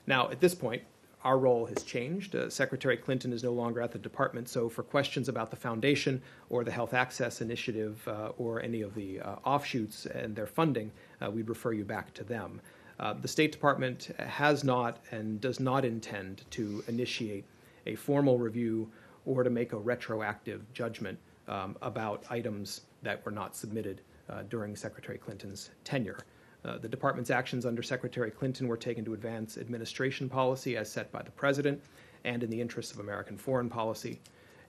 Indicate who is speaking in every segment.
Speaker 1: Now, at this point, our role has changed. Secretary Clinton is no longer at the department, so for questions about the foundation or the Health Access Initiative or any of the offshoots and their funding, we'd refer you back to them. The State Department has not and does not intend to initiate a formal review or to make a retroactive judgment about items that were not submitted during Secretary Clinton's tenure. The department's actions under Secretary Clinton were taken to advance administration policy as set by the president and in the interests of American foreign policy.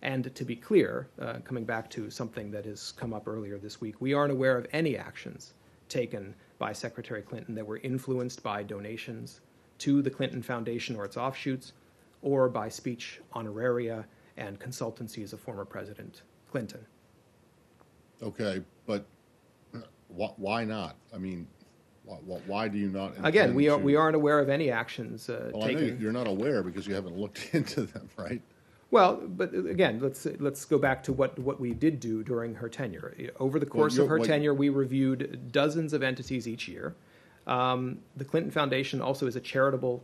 Speaker 1: And to be clear, coming back to something that has come up earlier this week, we aren't aware of any actions taken by Secretary Clinton that were influenced by donations to the Clinton Foundation or its offshoots, or by speech honoraria and consultancies of former President Clinton.
Speaker 2: Okay, but why not? I mean, why do you not?
Speaker 1: Again, we aren't aware of any actions taken.
Speaker 2: I know you're not aware because you haven't looked into them, right?
Speaker 1: Well, but again, let's go back to what we did do during her tenure. Over the course of her tenure, we reviewed dozens of entities each year. The Clinton Foundation also is a charitable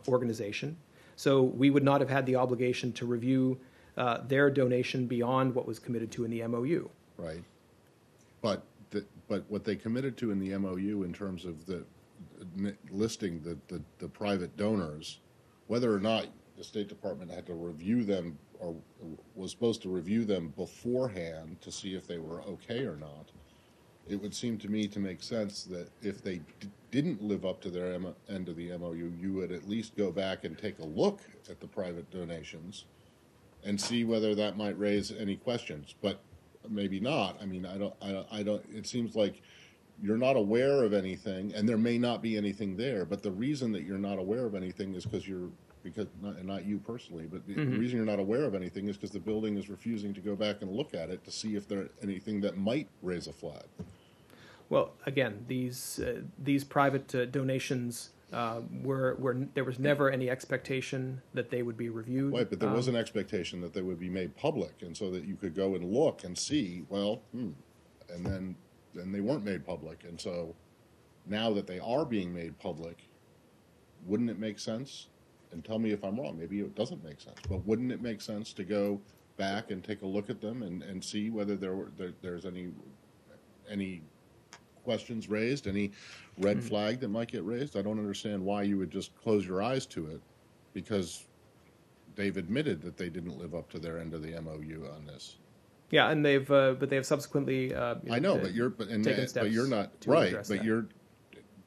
Speaker 1: organization, so we would not have had the obligation to review their donation beyond what was committed to in the MOU.
Speaker 2: Right, but what they committed to in the MOU in terms of the listing the private donors, whether or not the State Department had to review them or was supposed to review them beforehand to see if they were okay or not, it would seem to me to make sense that if they didn't live up to their end of the MOU, you would at least go back and take a look at the private donations and see whether that might raise any questions. But maybe not. I mean, I don't. It seems like you're not aware of anything, and there may not be anything there. But the reason that you're not aware of anything is because not you personally, but the reason you're not aware of anything is because the building is refusing to go back and look at it to see if there's anything that might raise a flag.
Speaker 1: Well, again, these private donations there was never any expectation that they would be reviewed.
Speaker 2: Right, but there was an expectation that they would be made public, and so that you could go and look and see. Well, and then they weren't made public, and so now that they are being made public, wouldn't it make sense? And tell me if I'm wrong. Maybe it doesn't make sense, but wouldn't it make sense to go back and take a look at them and see whether there's any questions raised, any red flag that might get raised? I don't understand why you would just close your eyes to it, because they've admitted that they didn't live up to their end of the MOU on this.
Speaker 1: Yeah, and they've subsequently.
Speaker 2: I know, but you're not right.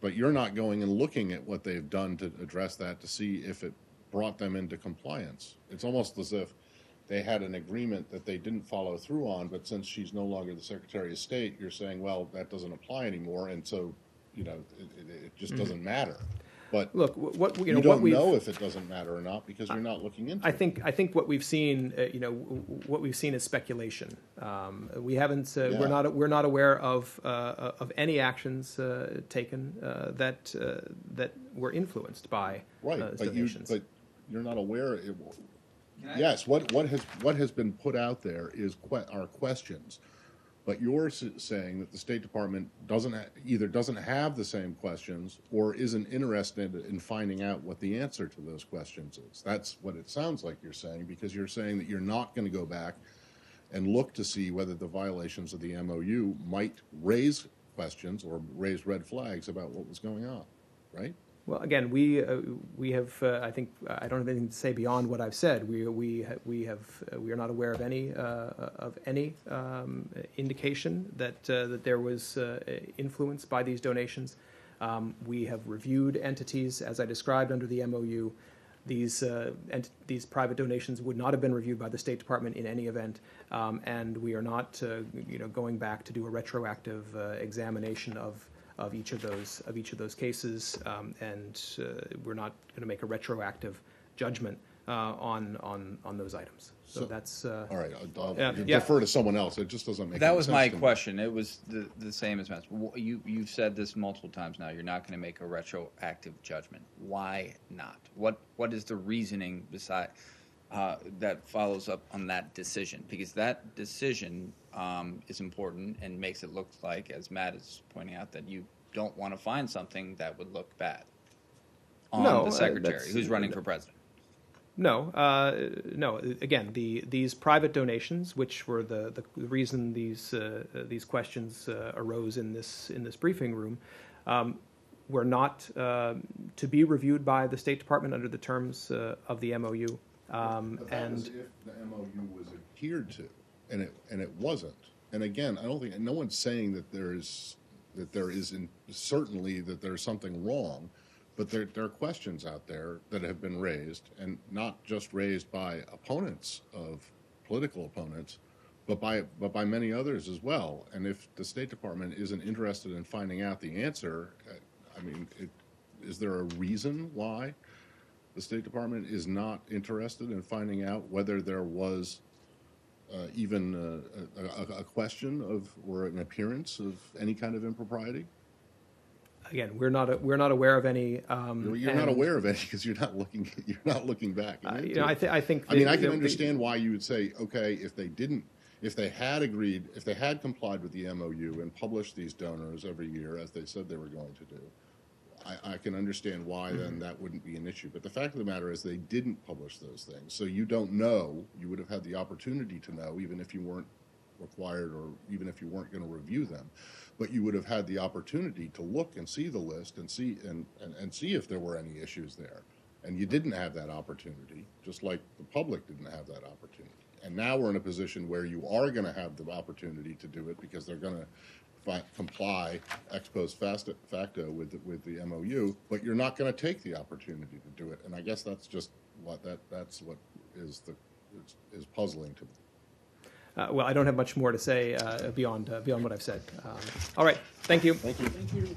Speaker 2: But you're not going and looking at what they've done to address that to see if it brought them into compliance. It's almost as if they had an agreement that they didn't follow through on, but since she's no longer the Secretary of State, you're saying, well, that doesn't apply anymore, and so it just doesn't matter. But
Speaker 1: look,
Speaker 2: you don't know if it doesn't matter or not because you're not looking into it.
Speaker 1: I think what we've seen, what we've seen is speculation. We haven't. We're not aware of any actions taken that were influenced by donations.
Speaker 2: But you're not aware. Yes, what has been put out there are questions. But you're saying that the State Department either doesn't have the same questions or isn't interested in finding out what the answer to those questions is. That's what it sounds like you're saying, because you're saying that you're not going to go back and look to see whether the violations of the MOU might raise questions or raise red flags about what was going on, right?
Speaker 1: Well, again, we have. I think I don't have anything to say beyond what I've said. We are not aware of any indication that there was influence by these donations. We have reviewed entities as I described under the MOU. These private donations would not have been reviewed by the State Department in any event, and we are not going back to do a retroactive examination of each of those cases, and we're not going to make a retroactive judgment on those items. So that's
Speaker 2: all right. I'll defer to someone else. It just doesn't make.
Speaker 3: That was my question. It was the same as Matt's. You've said this multiple times now. You're not going to make a retroactive judgment. Why not? What is the reasoning beside that follows up on that decision? Because that decision is important and makes it look like, as Matt is pointing out, that you don't want to find something that would look bad. on the secretary who's running for president.
Speaker 1: No, no. Again, these private donations, which were the reason these questions arose in this briefing room, were not to be reviewed by the State Department under the terms of the MOU.
Speaker 2: But that was if the MOU was adhered to, and it wasn't. And again, I don't think no one's saying that certainly that there's something wrong. But there are questions out there that have been raised, and not just raised by political opponents, but by many others as well. And if the State Department isn't interested in finding out the answer, I mean, is there a reason why the State Department is not interested in finding out whether there was even a question of or an appearance of any kind of impropriety?
Speaker 1: Again, we're not aware of any.
Speaker 2: You're not aware of any because you're not looking back.
Speaker 1: I think.
Speaker 2: I mean, I can understand why you would say, okay, if they had complied with the MOU and published these donors every year as they said they were going to do, I can understand why then that wouldn't be an issue. But the fact of the matter is they didn't publish those things, so you don't know. You would have had the opportunity to know, even if you weren't required or even if you weren't going to review them. But you would have had the opportunity to look and see the list and see if there were any issues there. And you didn't have that opportunity, just like the public didn't have that opportunity. And now we're in a position where you are going to have the opportunity to do it because they're going to comply ex post facto with the MOU, but you're not going to take the opportunity to do it. And I guess that's just that's what is puzzling to me.
Speaker 1: Well, I don't have much more to say beyond what I've said. All right. Thank you.
Speaker 2: Thank you.